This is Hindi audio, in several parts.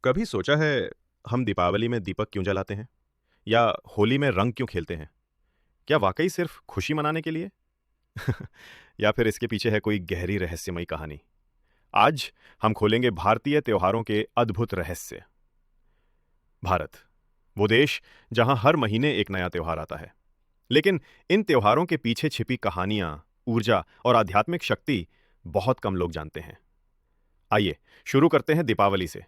कभी सोचा है हम दीपावली में दीपक क्यों जलाते हैं? या होली में रंग क्यों खेलते हैं? क्या वाकई सिर्फ खुशी मनाने के लिए? या फिर इसके पीछे है कोई गहरी रहस्यमयी कहानी? आज हम खोलेंगे भारतीय त्योहारों के अद्भुत रहस्य। भारत, वो देश जहां हर महीने एक नया त्योहार आता है। लेकिन इन त्योहारों के पीछे छिपी कहानियां, ऊर्जा और आध्यात्मिक शक्ति बहुत कम लोग जानते हैं। आइए शुरू करते हैं दीपावली से।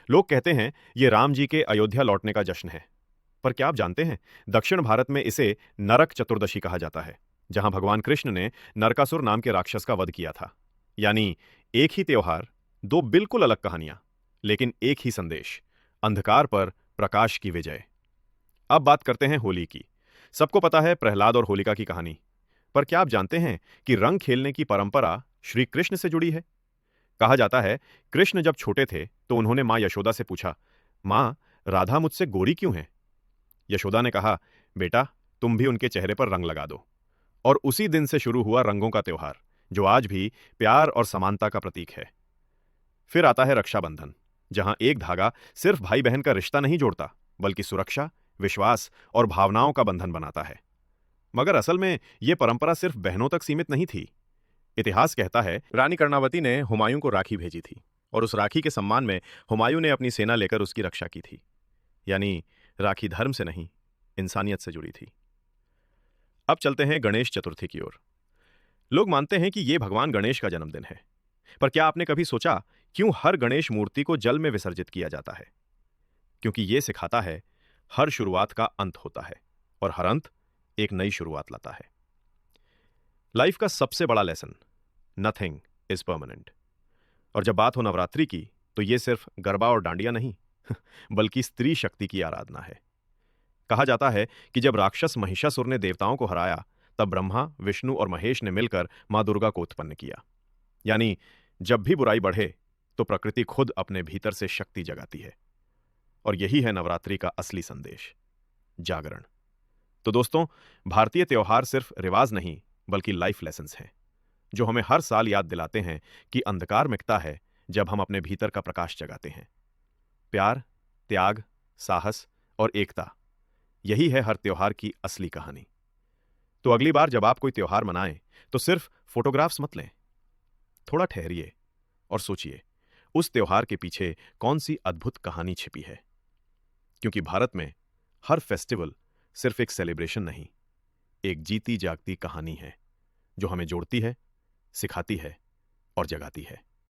लोग कहते हैं ये राम जी के अयोध्या लौटने का जश्न है। पर क्या आप जानते हैं, दक्षिण भारत में इसे नरक चतुर्दशी कहा जाता है, जहां भगवान कृष्ण ने नरकासुर नाम के राक्षस का वध किया था। यानी एक ही त्योहार, दो बिल्कुल अलग कहानियां, लेकिन एक ही संदेश, अंधकार पर प्रकाश की विजय। अब बात करते हैं होली की। सबको पता है प्रहलाद और होलिका की कहानी। पर क्या आप जानते हैं कि रंग खेलने की परंपरा श्री कृष्ण से जुड़ी है? कहा जाता है, कृष्ण जब छोटे थे तो उन्होंने मां यशोदा से पूछा, मां, राधा मुझसे गोरी क्यों है? यशोदा ने कहा, बेटा, तुम भी उनके चेहरे पर रंग लगा दो। और उसी दिन से शुरू हुआ रंगों का त्योहार, जो आज भी प्यार और समानता का प्रतीक है। फिर आता है रक्षाबंधन, जहां एक धागा सिर्फ भाई बहन का रिश्ता नहीं जोड़ता, बल्कि सुरक्षा, विश्वास और भावनाओं का बंधन बनाता है। मगर असल में यह परंपरा सिर्फ बहनों तक सीमित नहीं थी। इतिहास कहता है, रानी कर्णावती ने हुमायूं को राखी भेजी थी, और उस राखी के सम्मान में हुमायूं ने अपनी सेना लेकर उसकी रक्षा की थी। यानी राखी धर्म से नहीं, इंसानियत से जुड़ी थी। अब चलते हैं गणेश चतुर्थी की ओर। लोग मानते हैं कि यह भगवान गणेश का जन्मदिन है। पर क्या आपने कभी सोचा, क्यों हर गणेश मूर्ति को जल में विसर्जित किया जाता है? क्योंकि यह सिखाता है, हर शुरुआत का अंत होता है, और हर अंत एक नई शुरुआत लाता है। लाइफ का सबसे बड़ा लेसन, नथिंग इज परमानेंट। और जब बात हो नवरात्रि की, तो यह सिर्फ गरबा और डांडिया नहीं, बल्कि स्त्री शक्ति की आराधना है। कहा जाता है कि जब राक्षस महिषासुर ने देवताओं को हराया, तब ब्रह्मा, विष्णु और महेश ने मिलकर मां दुर्गा को उत्पन्न किया। यानी जब भी बुराई बढ़े, तो प्रकृति खुद अपने भीतर से शक्ति जगाती है। और यही है नवरात्रि का असली संदेश, जागरण। तो दोस्तों, भारतीय त्योहार सिर्फ रिवाज नहीं, बल्कि लाइफ लेसन्स हैं, जो हमें हर साल याद दिलाते हैं कि अंधकार मिटता है जब हम अपने भीतर का प्रकाश जगाते हैं। प्यार, त्याग, साहस और एकता, यही है हर त्योहार की असली कहानी। तो अगली बार जब आप कोई त्योहार मनाएं, तो सिर्फ फोटोग्राफ्स मत लें। थोड़ा ठहरिए और सोचिए, उस त्योहार के पीछे कौन सी अद्भुत कहानी छिपी है। क्योंकि भारत में हर फेस्टिवल सिर्फ एक सेलिब्रेशन नहीं, एक जीती जागती कहानी है, जो हमें जोड़ती है, सिखाती है और जगाती है।